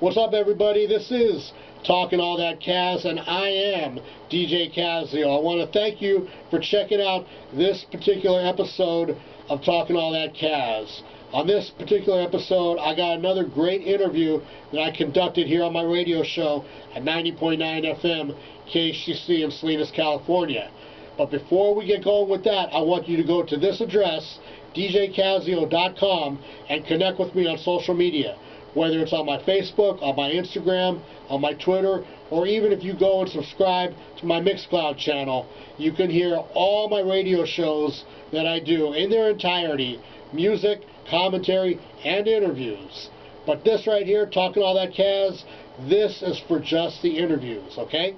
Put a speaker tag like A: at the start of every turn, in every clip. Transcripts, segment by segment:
A: What's up, everybody? This is Talkin All That Kazz, and I am DJ Kazzeo. I want to thank you for checking out this particular episode of Talkin All That Kazz. On this particular episode, I got another great interview that I conducted here on my radio show at 90.9 FM KHTC in Salinas, California. But before we get going with that, I want you to go to this address, djkazzeo.com, and connect with me on social media. Whether it's on my Facebook, on my Instagram, on my Twitter, or even if you go and subscribe to my Mixcloud channel, you can hear all my radio shows that I do in their entirety, music, commentary, and interviews. But this right here, Talkin All That Kazz, this is for just the interviews, okay?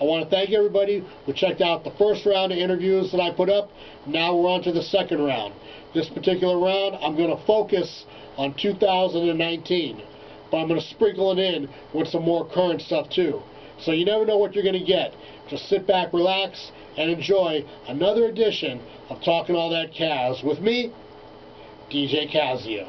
A: I want to thank everybody who checked out the first round of interviews that I put up. Now we're on to the second round. This particular round, I'm going to focus on 2019, but I'm going to sprinkle it in with some more current stuff too. So you never know what you're going to get. Just sit back, relax, and enjoy another edition of Talkin All That Kazz with me, DJ Kazzeo.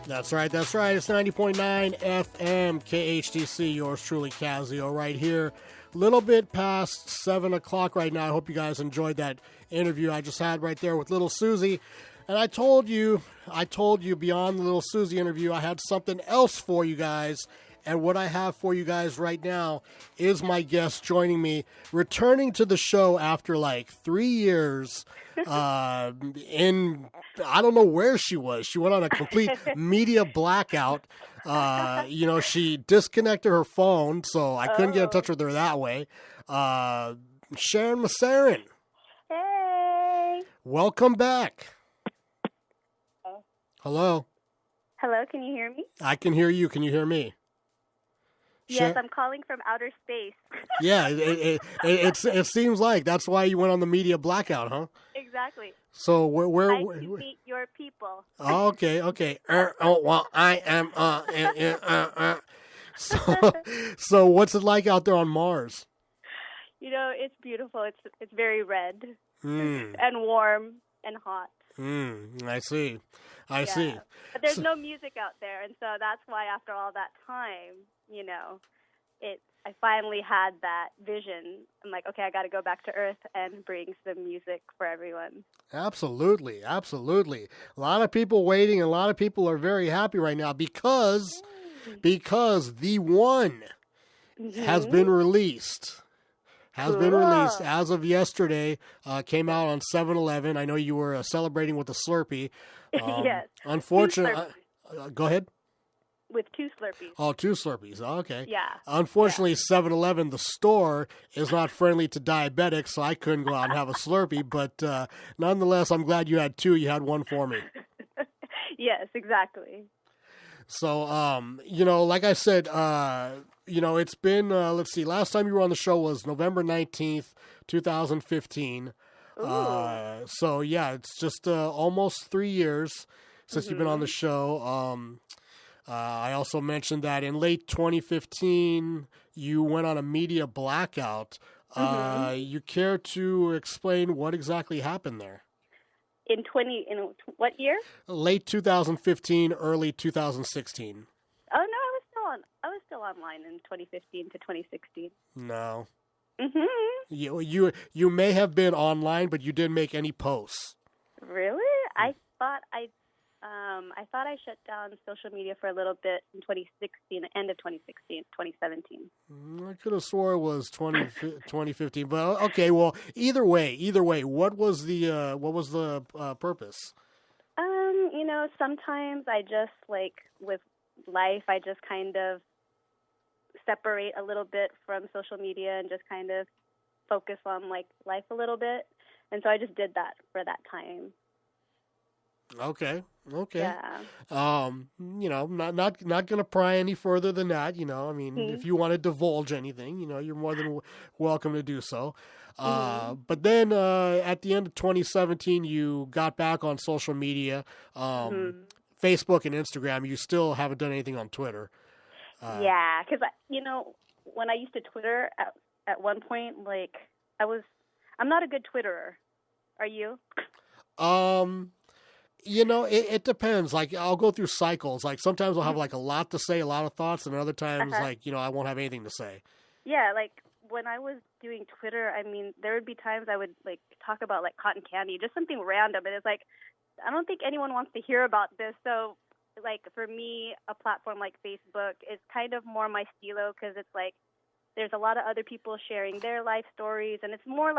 A: That's right. It's 90.9 FM KHTC, yours truly, Kazzeo, right here. A little bit past 7 o'clock right now. I hope you guys enjoyed that interview I just had right there with Little Susie. And I told you beyond the Little Susie interview, I had something else for you guys. And what I have for you guys right now is my guest joining me, returning to the show after like 3 years. I don't know where she was. She went on a complete media blackout. She disconnected her phone, so I couldn't get in touch with her that way. Sharyn Maceren.
B: Hey.
A: Welcome back. Hello.
B: Hello, can you hear me?
A: I can hear you. Can you hear me?
B: Yes, I'm calling from outer space.
A: Yeah, it seems like that's why you went on the media blackout, huh?
B: Exactly.
A: So where
B: I meet your people.
A: Okay. Well, I am. So what's it like out there on Mars?
B: You know, it's beautiful. It's very red
A: and
B: warm and hot.
A: I see.
B: But there's no music out there, and so that's why after all that time, I finally had that vision. I'm like, okay, I got to go back to Earth and bring some music for everyone.
A: Absolutely. A lot of people waiting, and a lot of people are very happy right now because the one has been released. Been released as of yesterday. Came out on 7-Eleven. I know you were celebrating with a Slurpee.
B: Yes.
A: Unfortunately, go ahead.
B: With 2 Slurpees.
A: Oh, 2 Slurpees. Okay.
B: Yeah.
A: Unfortunately, 7-Eleven, the store, is not friendly to diabetics, so I couldn't go out and have a Slurpee. But nonetheless, I'm glad you had 2. You had 1 for me.
B: Yes, exactly.
A: So, like I said, it's been, let's see, last time you were on the show was November 19th, 2015. So, yeah, it's just almost 3 years since you've been on the show. I also mentioned that in late 2015, you went on a media blackout. You care to explain what exactly happened there?
B: In what year?
A: Late 2015, early 2016.
B: Oh no, I was still online in 2015 to 2016.
A: No. You may have been online, but you didn't make any posts.
B: Really? I thought I shut down social media for a little bit in 2016, end of 2016, 2017.
A: I could have swore it was 2015, but okay. Well, either way, what was the purpose?
B: Sometimes I just with life, I just kind of separate a little bit from social media and just kind of focus on life a little bit, and so I just did that for that time.
A: Okay.
B: Yeah.
A: Not going to pry any further than that. If you want to divulge anything, you're more than welcome to do so. But then at the end of 2017, you got back on social media, Facebook and Instagram. You still haven't done anything on Twitter.
B: Yeah, because when I used to Twitter at one point, I'm not a good Twitterer. Are you?
A: It depends. Like, I'll go through cycles. Like, sometimes I'll have like a lot to say, a lot of thoughts, and other times, like, I won't have anything to say.
B: Yeah, like when I was doing Twitter, I mean, there would be times I would like talk about like cotton candy, just something random, and it's like, I don't think anyone wants to hear about this. So, like, for me, a platform like Facebook is kind of more my stilo, because it's like there's a lot of other people sharing their life stories, and it's more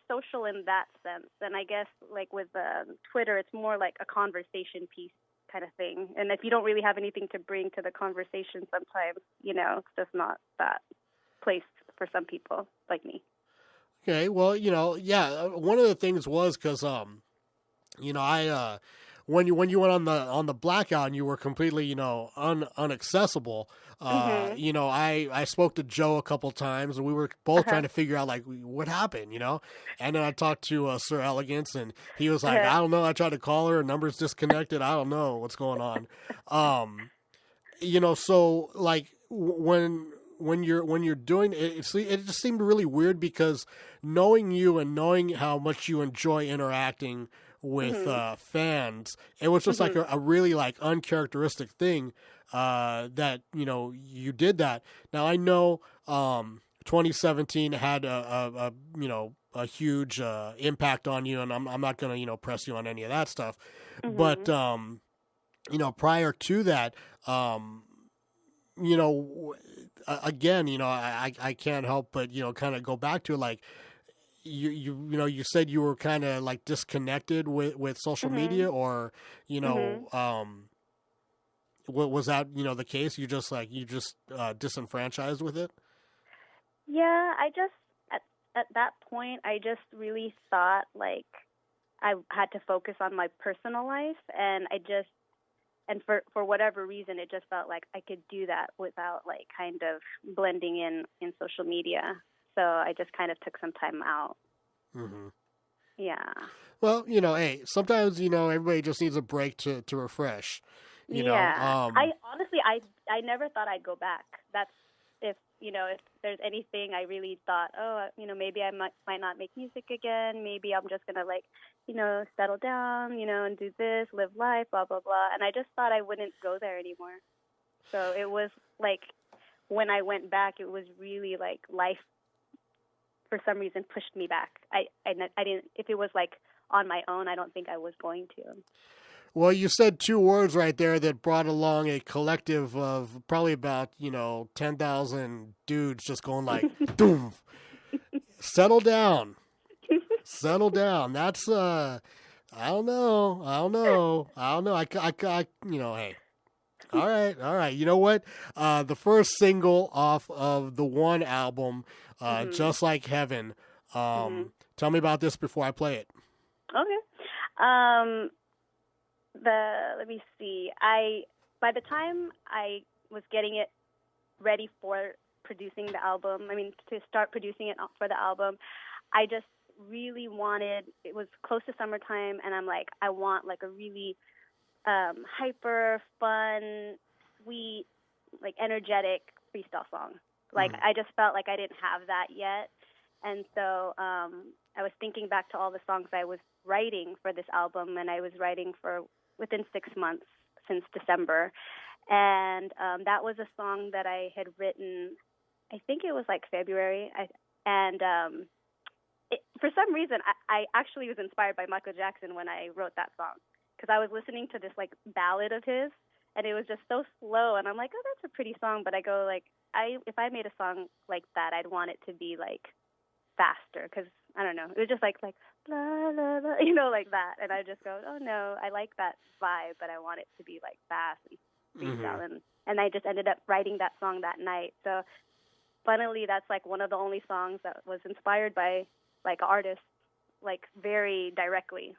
B: social in that sense. And I guess like with Twitter, it's more like a conversation piece kind of thing. And if you don't really have anything to bring to the conversation, sometimes, it's just not that place for some people like me. Okay,
A: well, yeah, one of the things was because, I when you went on the blackout and you were completely, unaccessible. I spoke to Joe a couple times, and we were both trying to figure out like what happened, And then I talked to Sir Elegance, and he was like, I don't know. I tried to call her, number's disconnected. I don't know what's going on. So like when you're doing it just seemed really weird, because knowing you and knowing how much you enjoy interacting with fans, it was just like a really like uncharacteristic thing that you did that. Now I know 2017 had a huge impact on you, and I'm not gonna press you on any of that stuff, but prior to that, again, I can't help but kind of go back to like you said you were kind of like disconnected with social media, or was that the case? You just disenfranchised with it?
B: Yeah, I just at that point I just really thought like I had to focus on my personal life, and for whatever reason it just felt like I could do that without like kind of blending in social media. So I just kind of took some time out. Yeah.
A: Well, hey, sometimes everybody just needs a break to refresh.
B: I honestly I never thought I'd go back. That's if there's anything I really thought, maybe I might not make music again. Maybe I'm just gonna like settle down, and do this, live life, blah blah blah. And I just thought I wouldn't go there anymore. So it was like when I went back, it was really like life for some reason pushed me back. I didn't. If it was like on my own, I don't think I was going to.
A: Well, you said two words right there that brought along a collective of probably about 10,000 dudes just going like, "Doom, settle down, settle down." That's I don't know. Hey. All right. You know what? The first single off of the One album, Just Like Heaven. Tell me about this before I play it.
B: Okay. Let me see. By the time I was getting it ready for producing the album, to start producing it for the album, I just really wanted, it was close to summertime, and I'm like, I want like a really hyper, fun, sweet, like energetic freestyle song. Like I just felt like I didn't have that yet. And so I was thinking back to all the songs I was writing for this album, and I was writing for within 6 months since December. And that was a song that I had written, I think it was like February. For some reason, I actually was inspired by Michael Jackson when I wrote that song, because I was listening to this like ballad of his, and it was just so slow. And I'm like, oh, that's a pretty song. But I go like, if I made a song like that, I'd want it to be like faster, because I don't know, it was just like blah, blah, blah, like that. And I just go, oh no, I like that vibe, but I want it to be like fast and freestyle. And I just ended up writing that song that night. So funnily, that's like one of the only songs that was inspired by like artists, like very directly.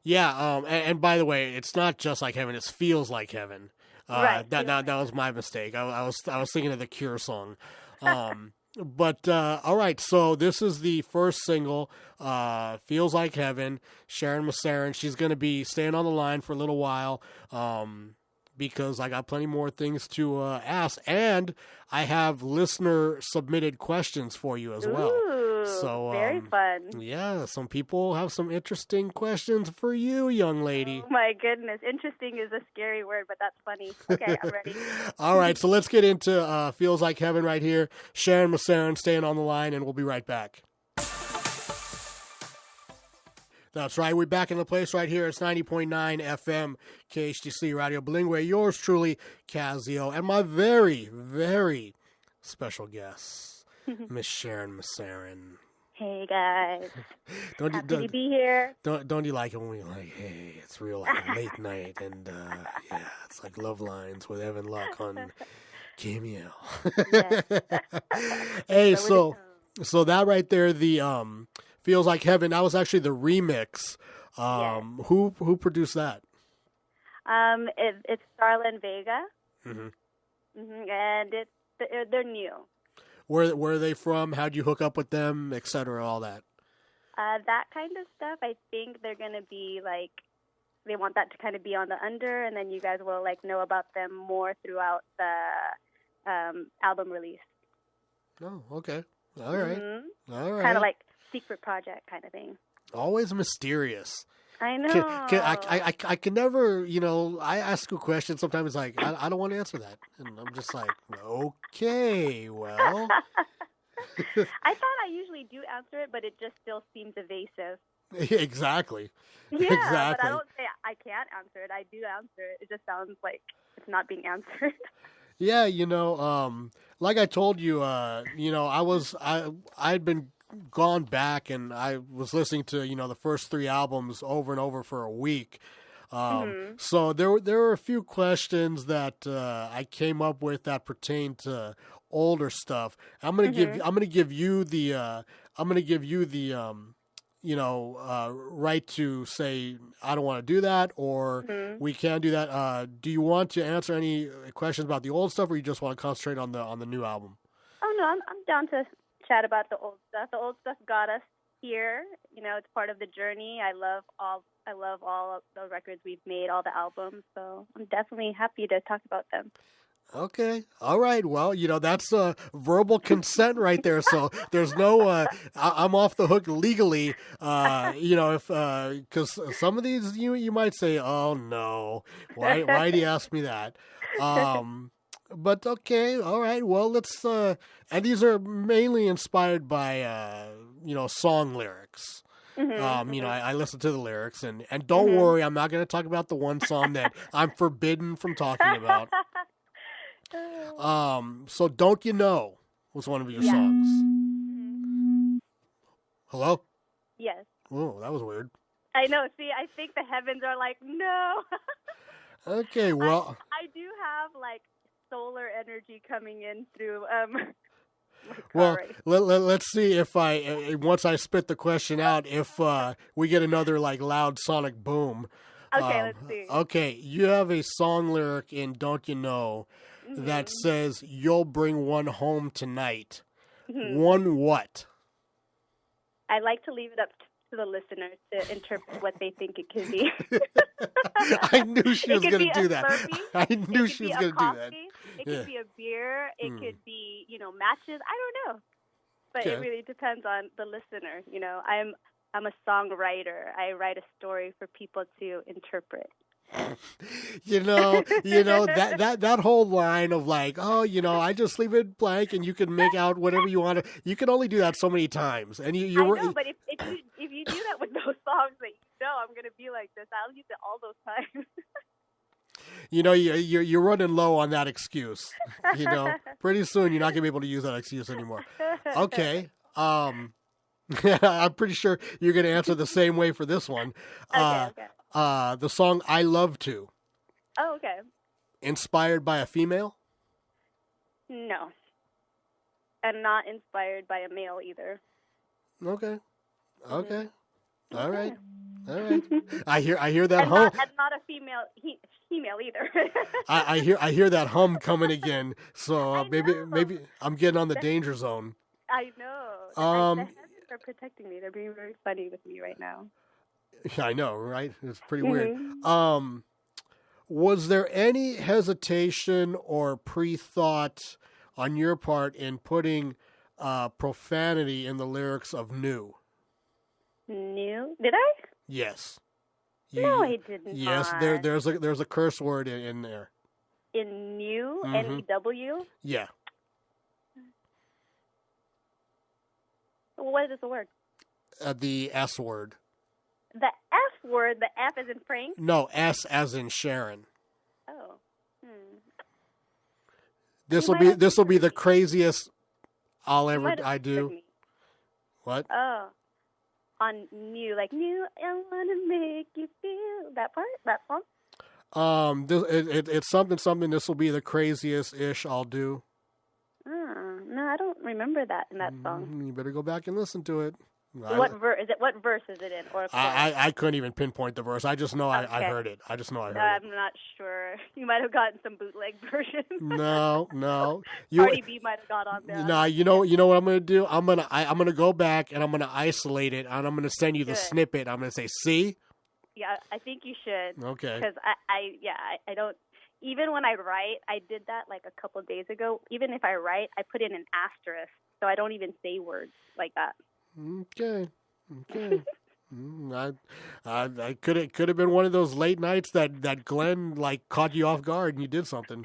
A: Yeah. And by the way, it's not Just Like Heaven; it feels like heaven.
B: Right.
A: That was my mistake. I was thinking of the Cure song. But all right, so this is the first single, Feels Like Heaven. Sharyn Maceren, she's going to be staying on the line for a little while because I got plenty more things to ask, and I have listener submitted questions for you as well. So,
B: very fun.
A: Yeah, some people have some interesting questions for you, young lady.
B: Oh my goodness. Interesting is a scary word, but that's funny. Okay, I'm ready.
A: All right, so let's get into Feels Like Heaven right here. Sharyn Maceren staying on the line, and we'll be right back. That's right. We're back in the place right here. It's 90.9 FM KHTC Radio Bilingüe. Yours truly, Kazzeo, and my very, very special guest, Miss Sharyn Maceren.
B: Hey guys. Happy to be here.
A: Don't you like it when we like, hey, it's real like late night, and yeah, it's like Love Lines with Evan Luck on Kazzeo. Hey, so that right there, the Feels Like Heaven. That was actually the remix.
B: Yes.
A: Who produced that?
B: It's Starlin Vega.
A: Mm-hmm.
B: And they're new.
A: Where are they from? How'd you hook up with them, etc., all that?
B: That kind of stuff. I think they're gonna be like, they want that to kind of be on the under, and then you guys will like know about them more throughout the album release.
A: Oh, okay. All right.
B: Mm-hmm.
A: All right.
B: Kind of like secret project kind of thing.
A: Always mysterious.
B: I know.
A: I can never, I ask a question. Sometimes it's like, I don't want to answer that. And I'm just like, okay, well.
B: I thought I usually do answer it, but it just still seems evasive.
A: Exactly.
B: Yeah,
A: exactly.
B: But I don't say I can't answer it. I do answer it. It just sounds like it's not being answered.
A: Yeah, like I told you, I'd been gone back and I was listening to, the first 3 albums over and over for a week. So there were a few questions that I came up with that pertain to older stuff. I'm gonna give you the right to say I don't want to do that, or we can do that. Do you want to answer any questions about the old stuff, or you just want to concentrate on the new album?
B: Oh no, I'm down to chat about the old stuff. The old stuff got us here. It's part of the journey. I love all of the records we've made, all the albums. So I'm definitely happy to talk about them.
A: Okay. All right. Well, that's verbal consent right there. So there's no, I'm off the hook legally, if, cause some of these you might say, oh no, why do you ask me that? But okay. All right. Well, let's, and these are mainly inspired by, song lyrics. I listen to the lyrics and don't worry, I'm not going to talk about the one song that I'm forbidden from talking about. So Don't You Know was one of your songs. Hello?
B: Yes.
A: Oh, that was weird.
B: I know. See, I think the heavens are like, no.
A: Okay, well.
B: I do have like solar energy coming in through
A: well, let's see if once I spit the question out, if we get another like loud sonic boom.
B: Okay, let's see.
A: Okay, you have a song lyric in Don't You Know that says, you'll bring one home tonight. One what?
B: I like to leave it up to the listener to interpret what they think it could be.
A: I knew she was going to do that.
B: Slurpee.
A: I knew she was going to do that.
B: It could be a beer. It could be, matches. I don't know. But it really depends on the listener. I'm a songwriter. I write a story for people to interpret.
A: that whole line of like, I just leave it blank and you can make out whatever you want to. You can only do that so many times, and you.
B: I know, but if you do that with those songs that I'm gonna be like this, I'll use it all those times.
A: You're running low on that excuse. Pretty soon you're not gonna be able to use that excuse anymore. Okay. I'm pretty sure you're gonna answer the same way for this one.
B: Okay.
A: The song I Love To.
B: Oh, okay.
A: Inspired by a female?
B: No. And not inspired by a male either.
A: Okay. All right. I hear that hum.
B: And not a female either.
A: I hear that hum coming again. So maybe I'm getting on the danger zone.
B: I know. The heavens are protecting me. They're being very funny with me right now.
A: I know, right? It's pretty weird. Was there any hesitation or pre-thought on your part in putting profanity in the lyrics of New.
B: New? Did I?
A: Yes.
B: No, I did not.
A: Yes, there's a curse word in there.
B: In New?
A: Mm-hmm.
B: N-E-W?
A: Yeah.
B: What is the word?
A: The S word.
B: The F word? The F as in Frank?
A: No, S as in Sharon.
B: Oh.
A: This will be the craziest I do.
B: Me.
A: What?
B: Oh. On New, like New, I wanna make you feel that part, that song.
A: It's something. This will be the craziest ish I'll do.
B: No, I don't remember that in that song.
A: You better go back and listen to it.
B: What verse is it in? Or
A: I couldn't even pinpoint the verse. I just know
B: okay.
A: I heard it. I just know I heard it.
B: I'm not sure. You might have gotten some bootleg version.
A: No.
B: Cardi B might have got on there.
A: No, you know what I'm gonna do? I'm gonna go back and I'm gonna isolate it and I'm gonna send you the snippet. I'm gonna say, see?
B: Yeah, I think you should.
A: Okay.
B: Because I don't. Even when I write, I did that like a couple days ago. Even if I write, I put in an asterisk, so I don't even say words like that.
A: Okay. I could have been one of those late nights that Glenn like caught you off guard and you did something.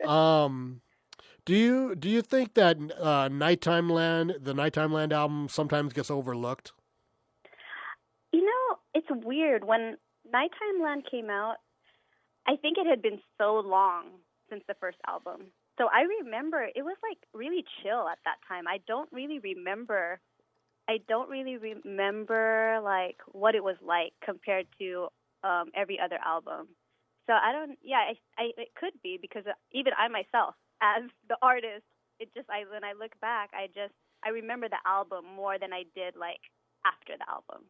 A: Do you think that the Nighttime Land album sometimes gets overlooked?
B: You know, it's weird. When Nighttime Land came out, I think it had been so long since the first album. So I remember it was like really chill at that time. I don't really remember like what it was like compared to every other album. So I don't. Yeah, it could be because even I myself, as the artist, when I look back, I remember the album more than I did like after the album,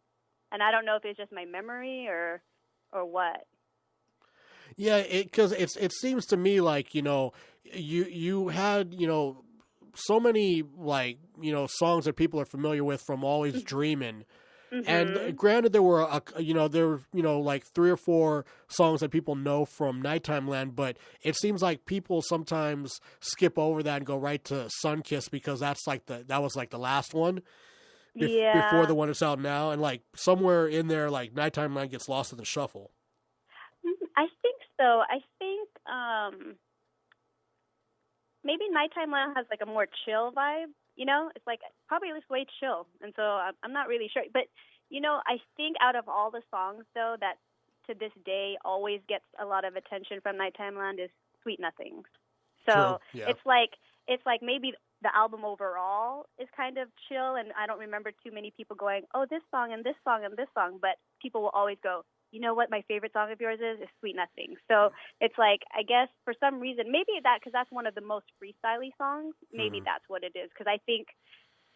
B: and I don't know if it's just my memory or what.
A: Yeah, because it seems to me like you had so many like songs that people are familiar with from Always Dreamin'. Mm-hmm. And granted, there were like 3 or 4 songs that people know from Nighttime Land, but it seems like people sometimes skip over that and go right to Sunkiss because that was like the last one before the one that's out now, and like somewhere in there, like Nighttime Land gets lost in the shuffle.
B: I think so. I think maybe Nighttime Land has like a more chill vibe. It's like probably this way chill, and so I'm not really sure. But I think out of all the songs though that to this day always gets a lot of attention from Nighttime Land is Sweet Nothings. So it's like maybe the album overall is kind of chill, and I don't remember too many people going, oh, this song and this song and this song, but people will always go, you know what my favorite song of yours is Sweet Nothing. So it's like, I guess for some reason, maybe because that's one of the most freestyle-y songs, maybe that's what it is. Because I think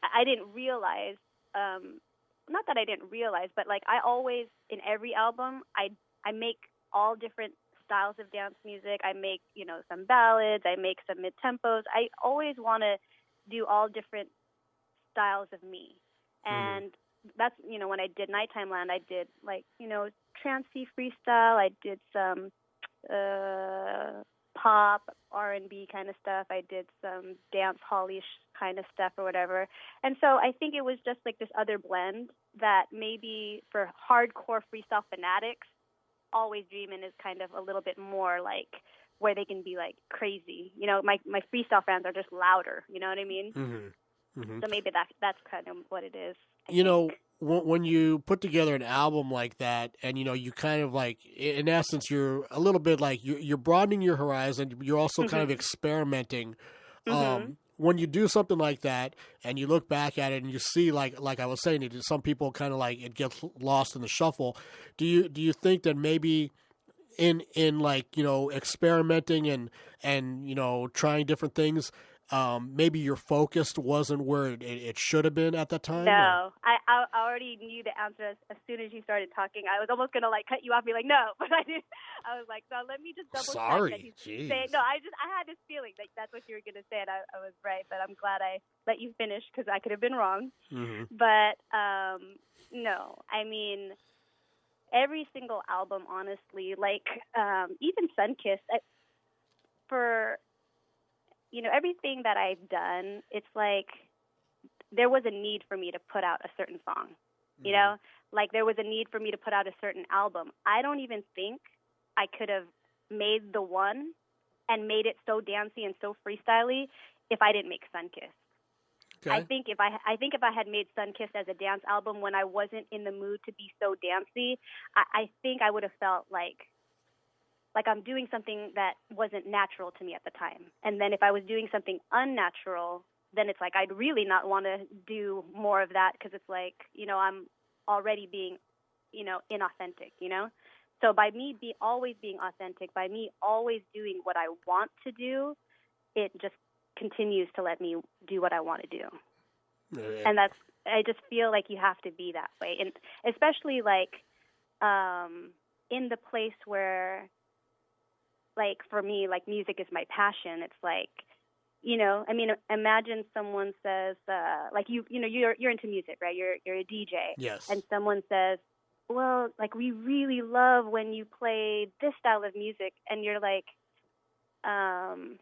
B: I didn't realize, not that I didn't realize, but like I always, in every album, I make all different styles of dance music. I make, some ballads. I make some mid-tempos. I always want to do all different styles of me. And that's, when I did Nighttime Land, I did like, trancey freestyle. I did some pop, R&B kind of stuff. I did some dance hall-ish kind of stuff or whatever. And so I think it was just like this other blend that maybe for hardcore freestyle fanatics, Always Dreamin' is kind of a little bit more like where they can be like crazy. My freestyle fans are just louder. You know what I mean? Mm-hmm. Mm-hmm. So maybe that's kind of what it is. I think.
A: When you put together an album like that, and you kind of like, in essence, you're a little bit like you're broadening your horizon. You're also kind of experimenting. When you do something like that, and you look back at it, and you see, like I was saying, some people kind of like it gets lost in the shuffle. Do you think that maybe in like experimenting and trying different things, maybe your focus wasn't where it should have been at that time?
B: No, I already knew the answer as soon as you started talking. I was almost gonna like cut you off and be like, no, but I didn't. I was like, so let me just double check that he's saying. No, I had this feeling that that's what you were gonna say, and I was right. But I'm glad I let you finish because I could have been wrong. Mm-hmm. But no, I mean, every single album, honestly, like even Sunkiss, everything that I've done, it's like there was a need for me to put out a certain song, like there was a need for me to put out a certain album. I don't even think I could have made the one and made it so dancey and so freestyly if I didn't make Sunkissed.
C: Okay.
B: I think if I had made Sunkissed as a dance album when I wasn't in the mood to be so dancey, I think I would have felt like I'm doing something that wasn't natural to me at the time. And then if I was doing something unnatural, then it's like I'd really not want to do more of that because it's like, I'm already being, inauthentic, So by me always being authentic, by me always doing what I want to do, it just continues to let me do what I want to do.
C: Yeah.
B: And I just feel like you have to be that way. And especially like in the place where, like for me, like music is my passion. It's like, imagine someone says, like you're into music, right? You're a DJ.
C: Yes.
B: And someone says, well, like we really love when you play this style of music, and you're like, and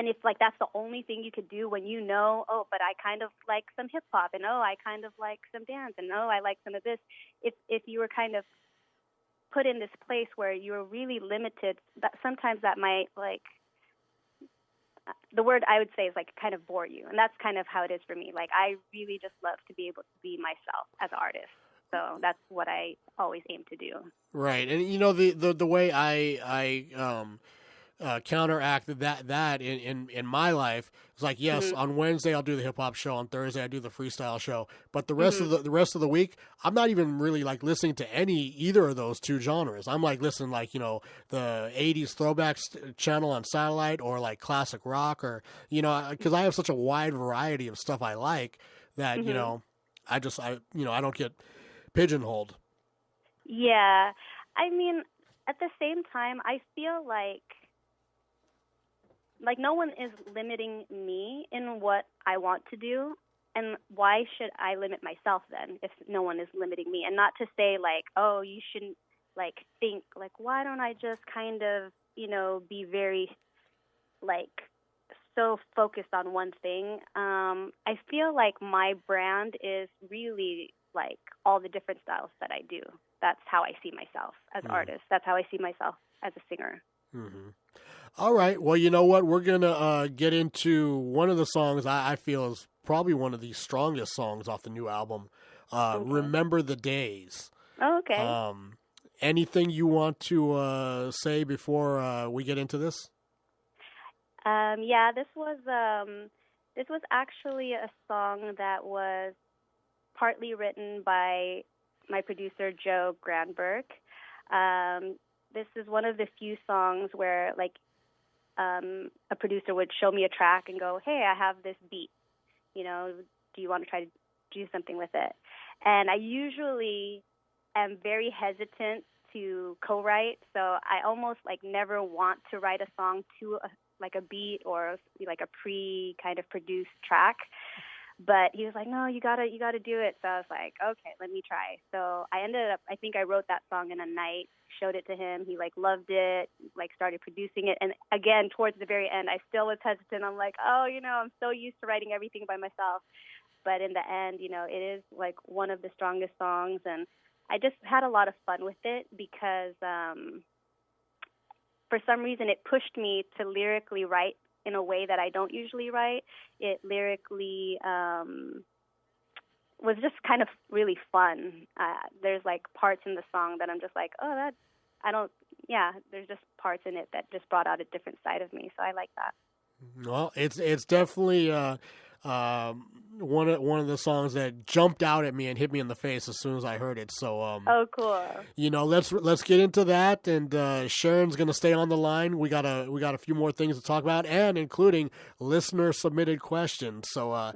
B: if like that's the only thing you could do when but I kind of like some hip hop, and I kind of like some dance, and I like some of this. If you were kind of put in this place where you're really limited, that sometimes that might like the word I would say is like kind of bore you, and that's kind of how it is for me. Like I really just love to be able to be myself as an artist. So that's what I always aim to do.
C: Right, and the way I counteract that in my life is like, yes, on Wednesday I'll do the hip hop show, on Thursday I do the freestyle show, but the rest of the rest of the week I'm not even really like listening to either of those two genres. I'm like listening like the 80s throwbacks channel on satellite, or like classic rock, or because I have such a wide variety of stuff I like that I don't get pigeonholed.
B: Yeah, I mean, at the same time, I feel like no one is limiting me in what I want to do, and why should I limit myself then if no one is limiting me? And not to say like, oh, you shouldn't like think like, why don't I just kind of be very like so focused on one thing. I feel like my brand is really like all the different styles that I do. That's how I see myself as an artist. That's how I see myself as a singer.
C: Mm-hmm. All right. Well, you know what? We're going to get into one of the songs I feel is probably one of the strongest songs off the new album, Remember the Days.
B: Oh, okay.
C: Anything you want to say before we get into this?
B: Yeah, this was actually a song that was partly written by my producer, Joe Granberg. This is one of the few songs where, like, a producer would show me a track and go, hey, I have this beat. Do you want to try to do something with it? And I usually am very hesitant to co-write, so I almost, like, never want to write a song to, a beat or, like, a kind of produced track. But he was like, no, you gotta do it. So I was like, okay, let me try. So I think I wrote that song in a night, showed it to him. He like loved it, like started producing it. And again, towards the very end, I still was hesitant. I'm like, I'm so used to writing everything by myself. But in the end, it is like one of the strongest songs. And I just had a lot of fun with it because for some reason it pushed me to lyrically write in a way that I don't usually write. It lyrically was just kind of really fun. There's like parts in the song that I'm just like, there's just parts in it that just brought out a different side of me. So I like that.
C: Well, it's definitely one of the songs that jumped out at me and hit me in the face as soon as I heard it. So
B: oh, cool.
C: Let's get into that. And Sharyn's gonna stay on the line. We got a few more things to talk about, and including listener submitted questions. So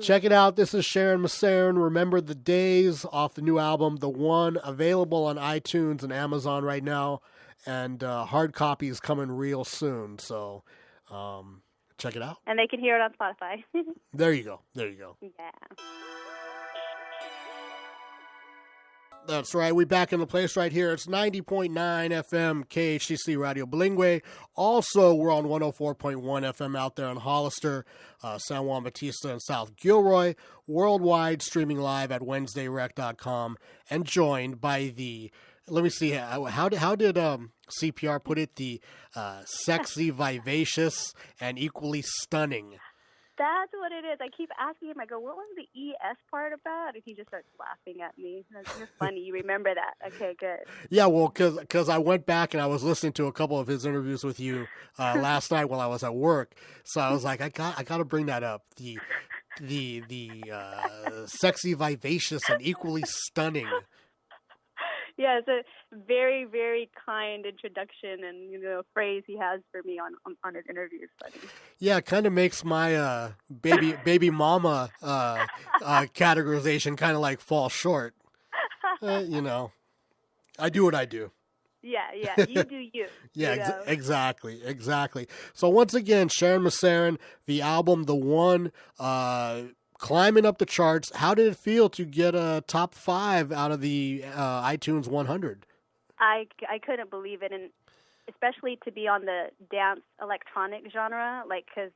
C: check it out. This is Sharyn Maceren. Remember the Days off the new album, The One, available on iTunes and Amazon right now, and hard copy is coming real soon. So. Check it out.
B: And they can hear it on Spotify.
C: There you go.
B: Yeah.
C: That's right. We back in the place right here. It's 90.9 FM KHTC Radio Bilingue. Also, we're on 104.1 FM out there in Hollister, San Juan Bautista, and South Gilroy. Worldwide, streaming live at WednesdayRec.com, and joined by the, let me see, how did CPR put it? The sexy, vivacious, and equally stunning.
B: That's what it is. I keep asking him, I go, what was the ES part about? And he just starts laughing at me. That's just funny. You remember that. Okay, good.
C: Yeah, well, because I went back and I was listening to a couple of his interviews with you last night while I was at work. So I was like, I got to bring that up. The sexy, vivacious, and equally stunning.
B: Yeah, it's a very, very kind introduction and phrase he has for me on his interviews. Funny.
C: Yeah, it kind of makes my baby mama categorization kind of like fall short. I do what I do.
B: Yeah, you do you.
C: Yeah, exactly. So once again, Sharyn Maceren, the album, The One, climbing up the charts. How did it feel to get a top 5 out of the iTunes 100?
B: I couldn't believe it, and especially to be on the dance electronic genre, because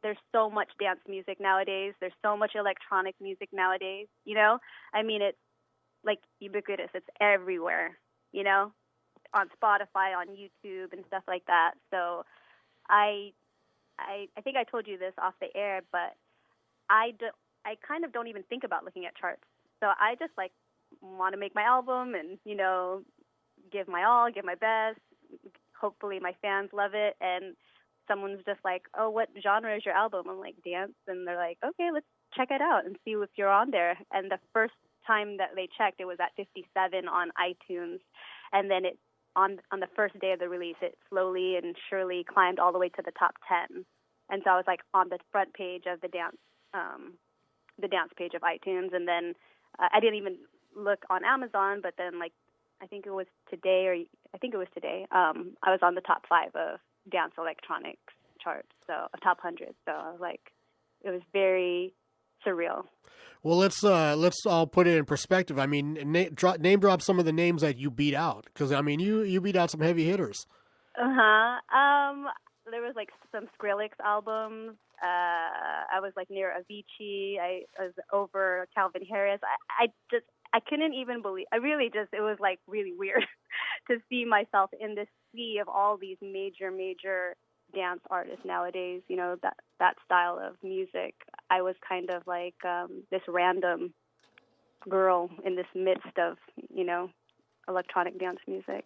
B: there's so much dance music nowadays. There's so much electronic music nowadays. I mean, it's like ubiquitous. It's everywhere. On Spotify, on YouTube, and stuff like that. So, I think I told you this off the air, but I kind of don't even think about looking at charts. So I just want to make my album and, give my all, give my best. Hopefully my fans love it. And someone's just like, oh, what genre is your album? I'm like, dance. And they're like, okay, let's check it out and see if you're on there. And the first time that they checked, it was at 57 on iTunes. And then it on the first day of the release, it slowly and surely climbed all the way to the top 10. And so I was on the front page of the dance page of iTunes, and then I didn't even look on Amazon, but then I think it was today, I was on the top 5 of dance electronics charts, so of top 100. So I was it was very surreal.
C: Well, let's all put it in perspective. I mean, name drop some of the names that you beat out, because I mean you beat out some heavy hitters.
B: There was some Skrillex albums. I was near Avicii. I was over Calvin Harris. I couldn't even believe. It was really weird to see myself in this sea of all these major dance artists nowadays. That style of music. I was kind of this random girl in this midst of electronic dance music.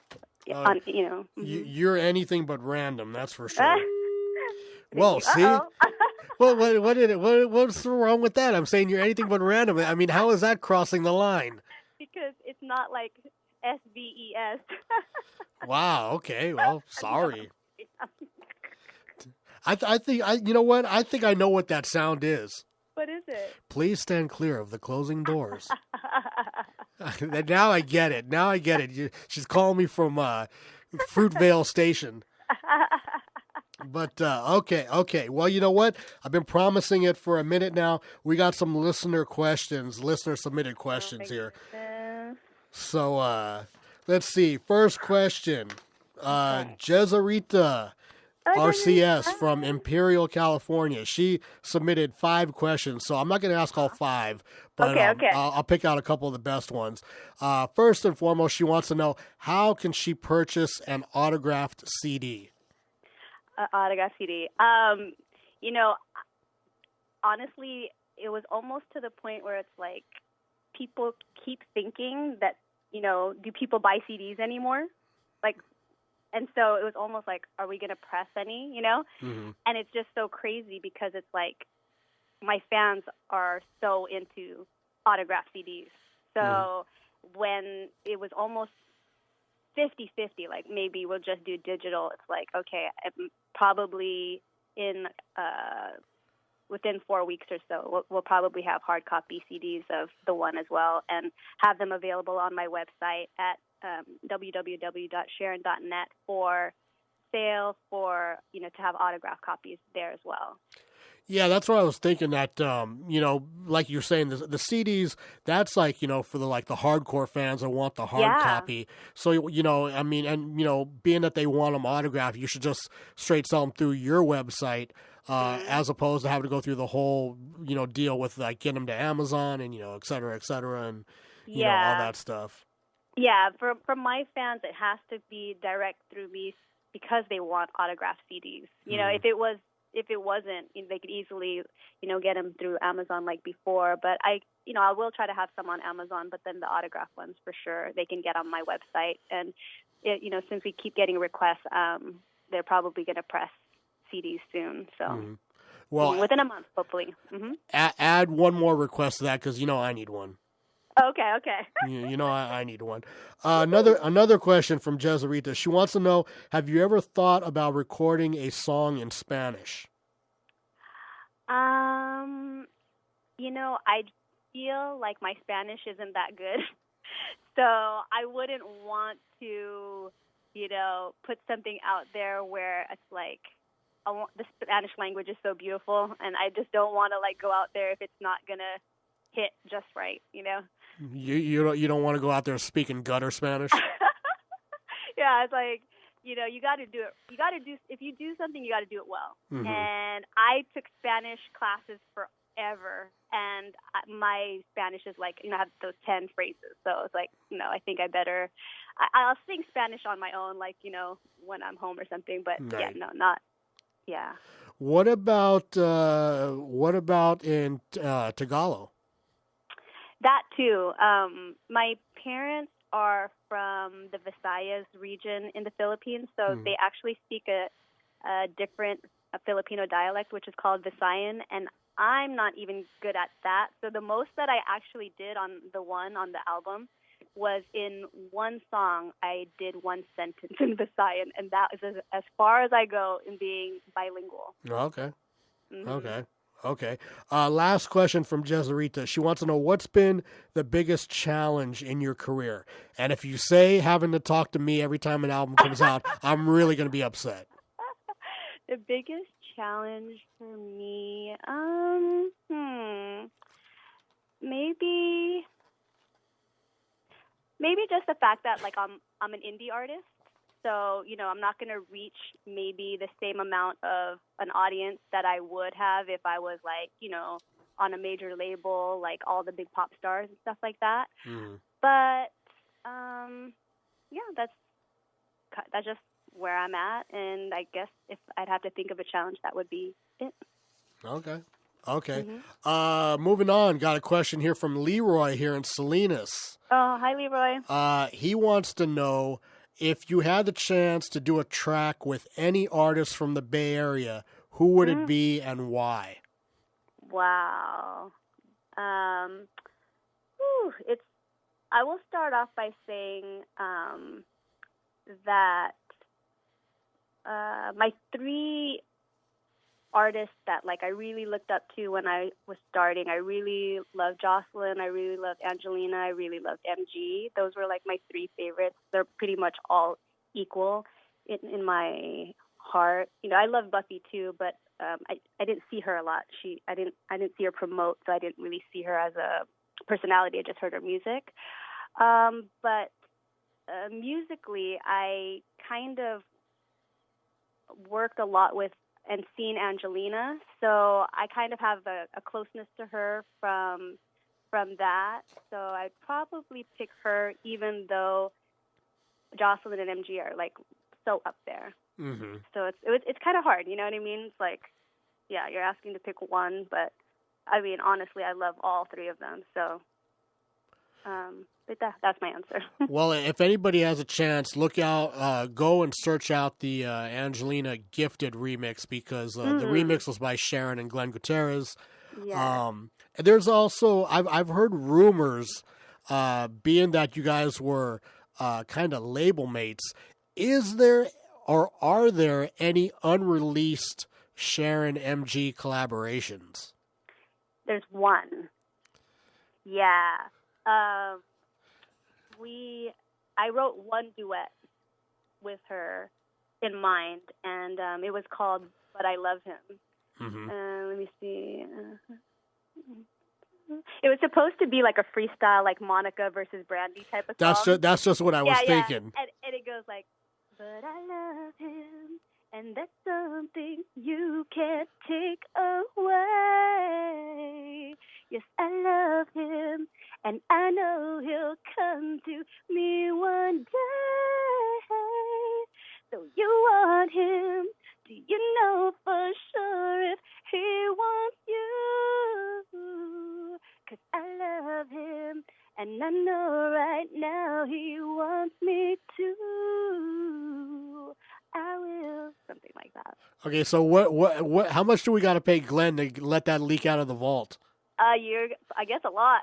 C: You're anything but random, that's for sure. Well, see, what's wrong with that? I'm saying you're anything but random. I mean, how is that crossing the line?
B: Because it's not like SVES.
C: Wow. Okay. Well, sorry. I think you know what? I think I know what that sound is.
B: What is it?
C: Please stand clear of the closing doors. Now I get it. She's calling me from Fruitvale Station. But, okay. Well, you know what? I've been promising it for a minute now. We got some listener submitted questions here. So, let's see. First question. Jezarita RCS from Imperial, California. She submitted 5 questions, so I'm not going to ask all 5, but
B: okay.
C: I'll pick out a couple of the best ones. First and foremost, she wants to know, how can she purchase an autographed CD?
B: Autographed CD. Honestly, it was almost to the point where it's people keep thinking that, do people buy CDs anymore? And so it was almost are we going to press any,
C: Mm-hmm.
B: And it's just so crazy because it's my fans are so into autographed CDs. So when it was almost 50-50, maybe we'll just do digital, it's okay, probably within 4 weeks or so, we'll probably have hard copy CDs of The One as well, and have them available on my website at www.sharyn.net for sale, for to have autographed copies there as well.
C: Yeah, that's what I was thinking. That like you're saying, the CDs. That's like for the the hardcore fans that want the hard
B: Yeah.
C: copy. So I mean, and being that they want them autographed, you should just straight sell them through your website, as opposed to having to go through the whole deal with like getting them to Amazon and et cetera, and all that stuff.
B: Yeah, for my fans, it has to be direct through me because they want autographed CDs. If it wasn't, they could easily, get them through Amazon like before. But I will try to have some on Amazon, but then the autographed ones for sure they can get on my website. And since we keep getting requests, they're probably going to press CDs soon. So,
C: well,
B: within a month, hopefully.
C: Add one more request to that because I need one.
B: Okay.
C: I need one. Another question from Jezarita. She wants to know: have you ever thought about recording a song in Spanish?
B: I feel like my Spanish isn't that good, so I wouldn't want to, put something out there where it's like the Spanish language is so beautiful, and I just don't want to go out there if it's not gonna hit just right.
C: You don't want to go out there speaking gutter Spanish.
B: Yeah, it's like you got to do it. If you do something, you got to do it well. And I took Spanish classes forever, and my Spanish is I have those 10 phrases. So it's I think I'll sing Spanish on my own, when I'm home or something. But
C: right.
B: Yeah.
C: What about in Tagalog?
B: That too. My parents are from the Visayas region in the Philippines, so they actually speak a different Filipino dialect, which is called Visayan, and I'm not even good at that. So the most that I actually did on the album was in one song, I did one sentence in Visayan, and that is as far as I go in being bilingual.
C: Okay. Okay. Last question from Jezarita. She wants to know what's been the biggest challenge in your career. And if you say having to talk to me every time an album comes out, I'm really going to be upset.
B: The biggest challenge for me, maybe just the fact that I'm an indie artist. So, I'm not going to reach maybe the same amount of an audience that I would have if I was on a major label, like all the big pop stars and stuff like that. But, that's just where I'm at. And I guess if I'd have to think of a challenge, that would be it.
C: Okay. Moving on. Got a question here from Leroy here in Salinas.
B: Oh, hi, Leroy.
C: He wants to know, if you had the chance to do a track with any artist from the Bay Area, who would it be and why?
B: Wow. I will start off by saying that my three artists that I really looked up to when I was starting, I really loved Jocelyn, I really loved Angelina, I really loved MG. Those were my three favorites. They're pretty much all equal in my heart. I love Buffy too, but I didn't see her a lot. I didn't see her promote, so I didn't really see her as a personality. I just heard her music. But musically, I kind of worked a lot with and seen Angelina, so I kind of have a closeness to her from that. So I'd probably pick her, even though Jocelyn and MG are so up there. So it's kind of hard, you know what I mean? It's you're asking to pick one, but I mean, honestly, I love all three of them. So but that's my answer.
C: Well, if anybody has a chance, look out, go and search out the Angelina Gifted remix, because the remix was by Sharyn and Glenn Gutierrez.
B: Yeah.
C: There's also, I've heard rumors, being that you guys were kind of label mates, is there or are there any unreleased Sharyn MG collaborations?
B: There's one. Yeah. I wrote one duet with her in mind, and it was called "But I Love Him." Let me see. It was supposed to be like a freestyle, like Monica versus Brandy type of song.
C: That's just what I was thinking.
B: And it goes like, but I love him, and that's something you can't take away. Yes, I love him, and I know he'll come to me one day. So you want him? Do you know for sure if he wants you? 'Cause I love him, and I know right now he wants me too. I will, something like that.
C: Okay, so what? How much do we got to pay Glenn to let that leak out of the vault?
B: I guess a lot.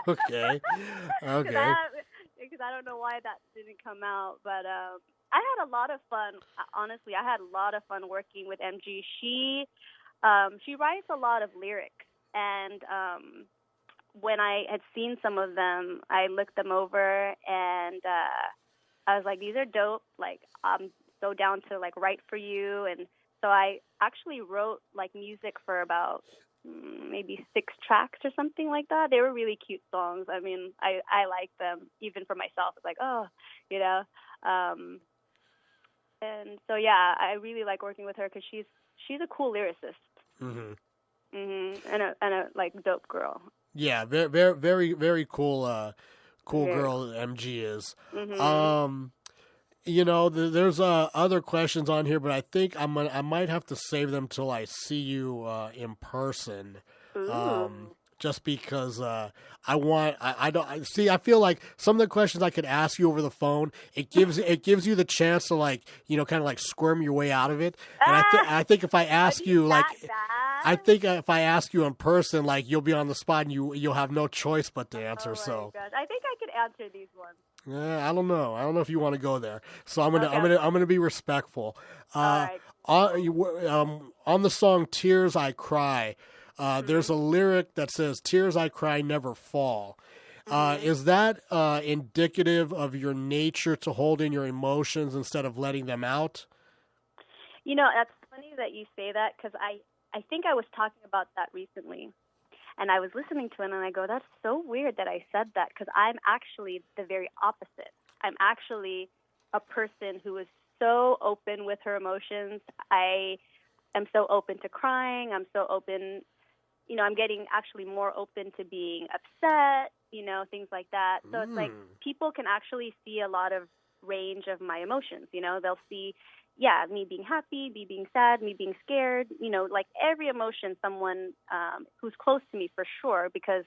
C: Okay.
B: Because I don't know why that didn't come out, but I had a lot of fun. Honestly, I had a lot of fun working with MG. She writes a lot of lyrics, and when I had seen some of them, I looked them over, and I was like, these are dope. Like, I'm so down to like write for you. And so I actually wrote like music for about maybe 6 tracks or something like that. They were really cute songs. I mean, I like them even for myself. It's like, oh, you know. And so yeah, I really like working with her because she's a cool lyricist. And a like dope girl.
C: Yeah, very very very cool girl MG is. You know, there's other questions on here, but I think I might have to save them till I see you in person. Just because I feel like some of the questions I could ask you over the phone, it gives you the chance to like, you know, kind of like squirm your way out of it. And I think if I ask you like, I think if I ask you in person, like you'll be on the spot and you'll have no choice but to answer.
B: Oh my gosh. I think I could answer these ones.
C: Yeah, I don't know. I don't know if you want to go there. So I'm gonna be respectful.
B: All right.
C: On the song "Tears I Cry," there's a lyric that says, "Tears I cry never fall." Is that indicative of your nature to hold in your emotions instead of letting them out?
B: You know, that's funny that you say that because I think I was talking about that recently. And I was listening to it, and I go, that's so weird that I said that, because I'm actually the very opposite. I'm actually a person who is so open with her emotions. I am so open to crying. I'm so open, you know, I'm getting actually more open to being upset, you know, things like that. So it's like people can actually see a lot of range of my emotions, you know. They'll see, yeah, me being happy, me being sad, me being scared, you know, like every emotion someone who's close to me for sure, because,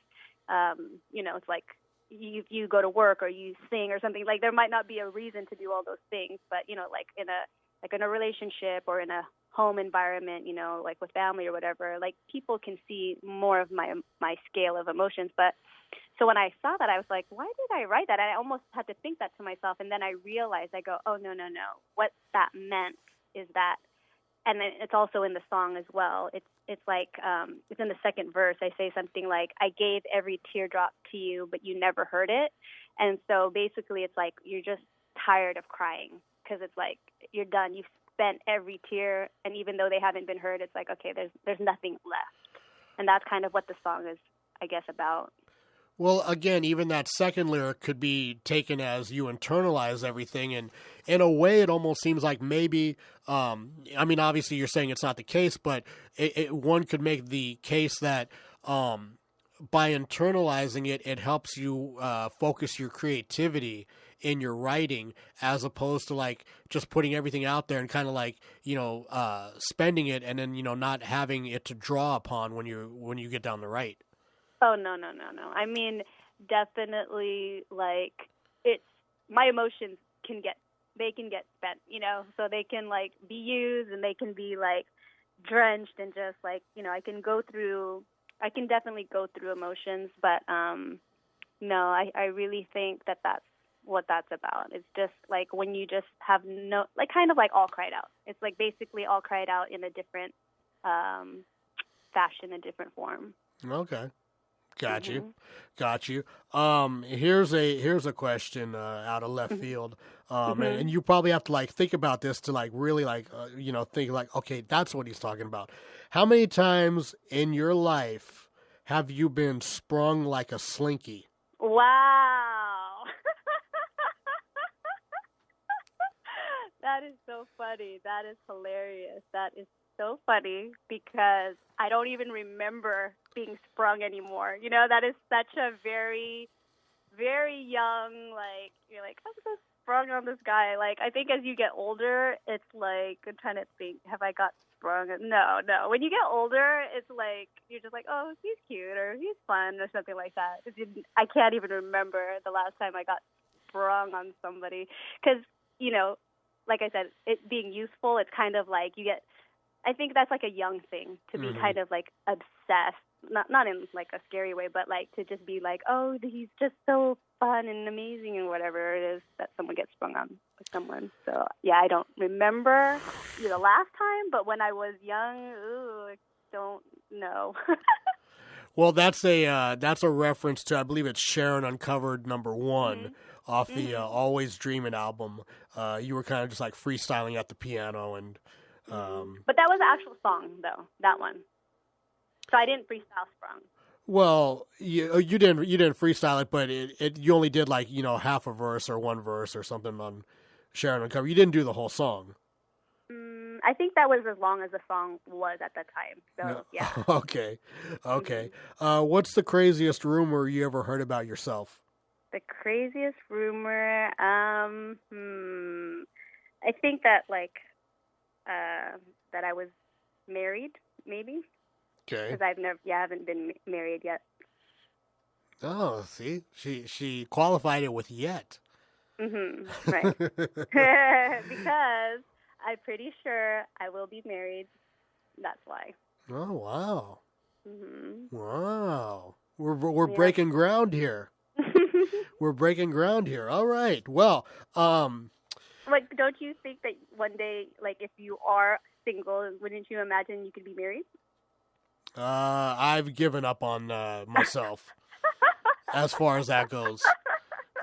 B: you know, it's like you go to work or you sing or something, like there might not be a reason to do all those things, but, you know, like in a relationship or in a home environment, you know, like with family or whatever, like people can see more of my scale of emotions. But so when I saw that, I was like, why did I write that? I almost had to think that to myself. And then I realized, I go, oh, no. What that meant is that, and then it's also in the song as well. It's like, it's in the second verse. I say something like, I gave every teardrop to you, but you never heard it. And so basically it's like, you're just tired of crying because it's like, you're done. You've spent every tear. And even though they haven't been heard, it's like, okay, there's nothing left. And that's kind of what the song is, I guess, about.
C: Well, again, even that second lyric could be taken as you internalize everything. And in a way, it almost seems like maybe, I mean, obviously you're saying it's not the case, but one could make the case that by internalizing it, it helps you focus your creativity in your writing, as opposed to like just putting everything out there and kind of like, you know, spending it and then, you know, not having it to draw upon when you get down to write.
B: Oh, no. I mean, definitely, like, it's, my emotions can get spent, you know, so they can, like, be used and they can be, like, drenched and just, like, you know, I can definitely go through emotions, but, no, I really think that that's what that's about. It's just, like, when you just have no, like, kind of like all cried out. It's, like, basically all cried out in a different fashion, a different form.
C: Okay. Got you. Here's a question out of left field, and you probably have to like think about this to like really like you know, think like, okay, that's what he's talking about. How many times in your life have you been sprung like a slinky?
B: Wow. That is so funny. That is hilarious. That is so funny because I don't even remember being sprung anymore. You know, that is such a very, very young, like, you're like, I'm so sprung on this guy. Like, I think as you get older, it's like, I'm trying to think, have I got sprung? No. When you get older, it's like, you're just like, oh, he's cute or he's fun or something like that. I can't even remember the last time I got sprung on somebody because, you know, like I said, it being useful, it's kind of like you get, I think that's like a young thing to be kind of like obsessed, not in like a scary way, but like to just be like, oh, he's just so fun and amazing and whatever it is that someone gets sprung on with someone. So yeah, I don't remember the last time, but when I was young, I don't know.
C: Well, that's a reference to, I believe it's Sharyn Uncovered #1 off the Always Dreamin' album. You were kind of just like freestyling at the piano and.
B: But that was the actual song, though, that one. So I didn't freestyle sprung.
C: Well, you didn't freestyle it, but you only did like half a verse or one verse or something on Sharyn Uncovered. You didn't do the whole song.
B: I think that was as long as the song was at the time. So yeah.
C: Okay. What's the craziest rumor you ever heard about yourself?
B: The craziest rumor, I think that like. That I was married, maybe.
C: Okay.
B: Because I haven't been married yet.
C: Oh, see, she qualified it with yet.
B: Right. Because I'm pretty sure I will be married. That's why.
C: Oh wow. Wow. We're breaking ground here. We're breaking ground here. All right. Well,
B: Like, don't you think that one day, like, if you are single, wouldn't you imagine you could be married?
C: I've given up on myself as far as that goes.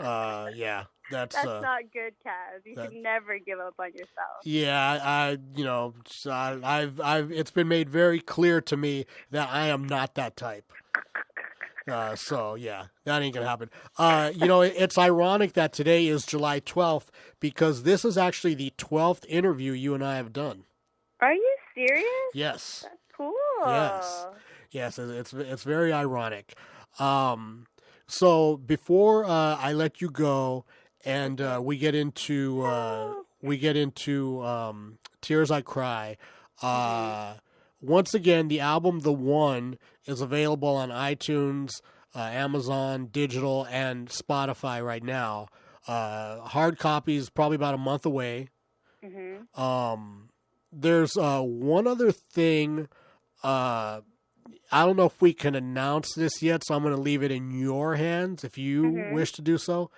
C: Yeah, that's
B: not good, Kaz. You should never give up on yourself.
C: Yeah, I've it's been made very clear to me that I am not that type. So yeah, that ain't gonna happen. It's ironic that today is July 12th because this is actually the 12th interview you and I have done.
B: Are you serious?
C: Yes.
B: That's cool.
C: Yes, it's very ironic. So before I let you go and we get into Tears I Cry. Once again, the album The One is available on iTunes, Amazon, digital, and Spotify right now. Hard copy is probably about a month away. There's one other thing. I don't know if we can announce this yet, so I'm going to leave it in your hands if you wish to do so.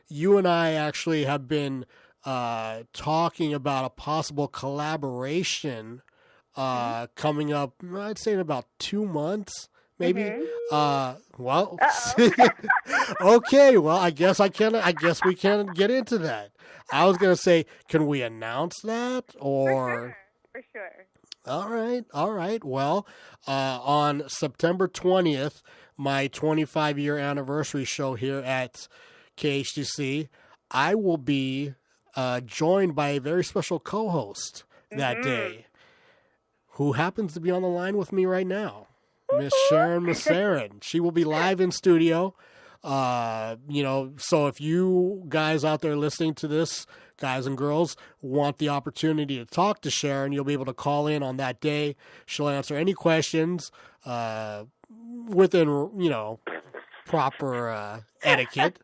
C: You and I actually have been talking about a possible collaboration coming up, I'd say in about 2 months, maybe. Well, okay. Well, I guess we can get into that. I was gonna say, can we announce that or?
B: For sure.
C: All right. Well, on September 20th, my 25-year anniversary show here at KHTC, I will be joined by a very special co-host that day, who happens to be on the line with me right now, Miss Sharyn Maceren. She will be live in studio. So if you guys out there listening to this, guys and girls, want the opportunity to talk to Sharyn, you'll be able to call in on that day. She'll answer any questions within, proper etiquette.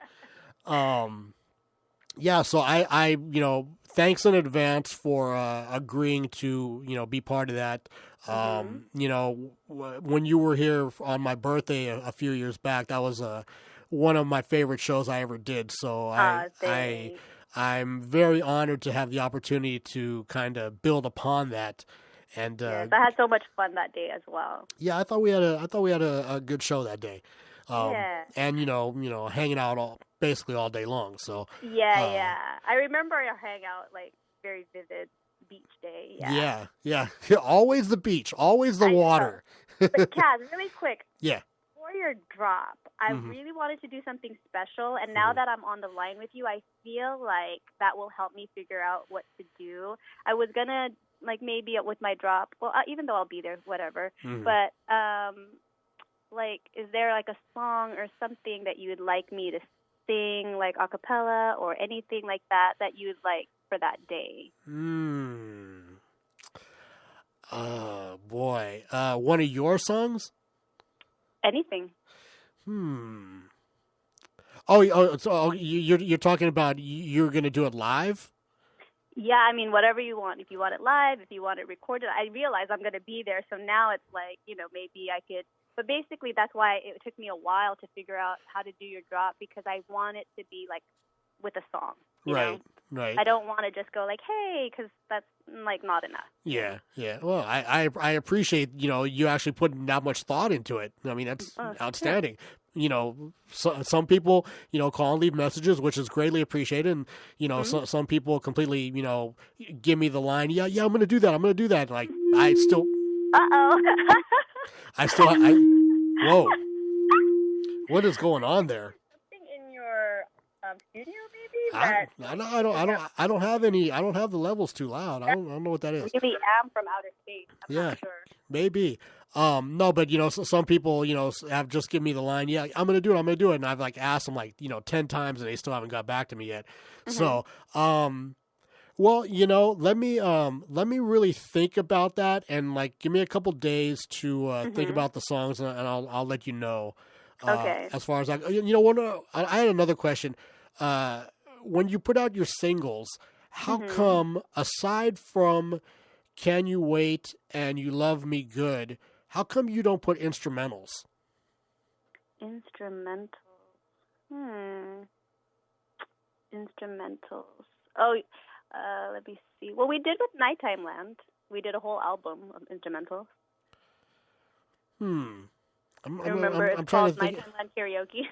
C: So I thanks in advance for agreeing to, be part of that. When you were here on my birthday a few years back, that was one of my favorite shows I ever did. So I'm very honored to have the opportunity to kind of build upon that. And
B: yes, I had so much fun that day as well.
C: Yeah, I thought we had a good show that day. And hanging out basically all day long. So
B: yeah. I remember our hangout like very beach day. Yeah.
C: Yeah. Always the beach. Always the water.
B: But Kaz, really quick.
C: Yeah.
B: For your drop, I really wanted to do something special, and now that I'm on the line with you, I feel like that will help me figure out what to do. I was gonna like maybe with my drop, well, even though I'll be there, whatever. But like, is there like a song or something that you would like me to sing, like a cappella or anything like that you would like for that day?
C: Oh boy, one of your songs?
B: Anything.
C: So you're talking about you're gonna do it live?
B: Yeah, I mean, whatever you want. If you want it live, if you want it recorded. I realize I'm gonna be there, so now it's like, maybe I could. But basically, that's why it took me a while to figure out how to do your drop, because I want it to be like with a song. You know?
C: Right.
B: I don't want to just go like, hey, because that's like not enough.
C: Yeah. Well, I appreciate, you actually putting that much thought into it. I mean, that's outstanding. Yeah. Some people, call and leave messages, which is greatly appreciated. And, some people completely, give me the line, yeah, I'm going to do that. Like, I still. Whoa. What is going on there?
B: Something in your studio, maybe?
C: I don't have any. I don't have the levels too loud. I don't know what that is.
B: Maybe am from outer space. I'm not sure.
C: Maybe. No, but some people, have just given me the line. Yeah, I'm gonna do it. And I've like asked them like 10 times, and they still haven't got back to me yet. So, well, let me really think about that, and like give me a couple days to think about the songs, and I'll let you know.
B: Okay.
C: As far as that, I had another question. When you put out your singles, how come, aside from "Can You Wait" and "You Love Me Good," how come you don't put instrumentals?
B: Instrumentals. Oh, let me see. Well, we did with Nighttime Land. We did a whole album of instrumentals. I'm trying to think. Nighttime Land Karaoke.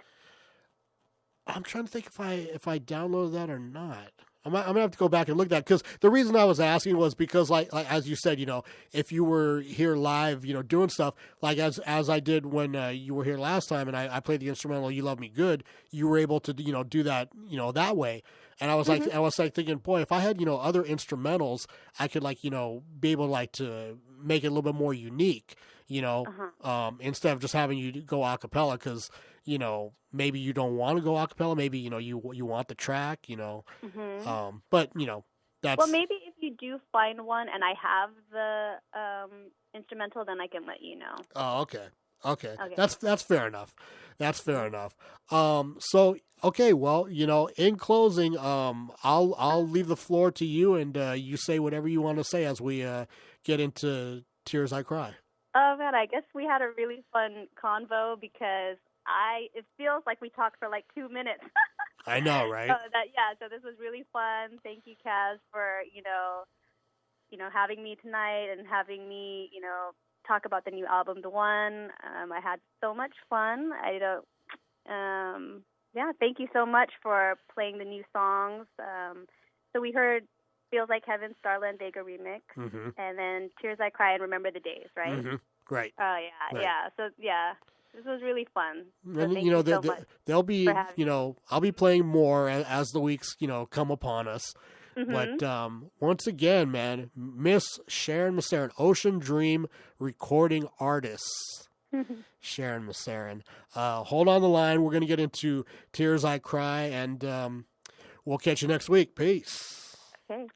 C: I'm trying to think if I downloaded that or not. I'm gonna have to go back and look at that, because the reason I was asking was because like as you said, if you were here live, doing stuff like as I did when you were here last time, and I played the instrumental "You Love Me Good," you were able to do that that way. And I was like thinking, boy, if I had other instrumentals, I could be able to make it a little bit more unique, instead of just having you go a cappella, because maybe you don't want to go a cappella, maybe you want the track, but that's.
B: Well, maybe if you do find one and I have the instrumental, then I can let you know.
C: Oh, okay. That's fair enough. So okay, well, in closing, I'll leave the floor to you, and you say whatever you want to say as we get into Tears I Cry.
B: Oh man, I guess we had a really fun convo, because it feels like we talked for like 2 minutes.
C: I know, right?
B: So this was really fun. Thank you, Kaz, for having me tonight and having me talk about the new album, The One. I had so much fun. Thank you so much for playing the new songs. So we heard Feels Like Heaven, Starla and Vega remix, and then Tears I Cry and Remember the Days, right?
C: Right.
B: Oh yeah, right. Yeah. So this was really fun. So
C: and
B: thank you so much.
C: They'll be, I'll be playing more as the weeks come upon us. But once again, man, Miss Sharyn Maceren, Ocean Dream recording artist. Sharyn Maceren. Hold on the line. We're going to get into Tears I Cry, and we'll catch you next week. Peace.
B: Okay.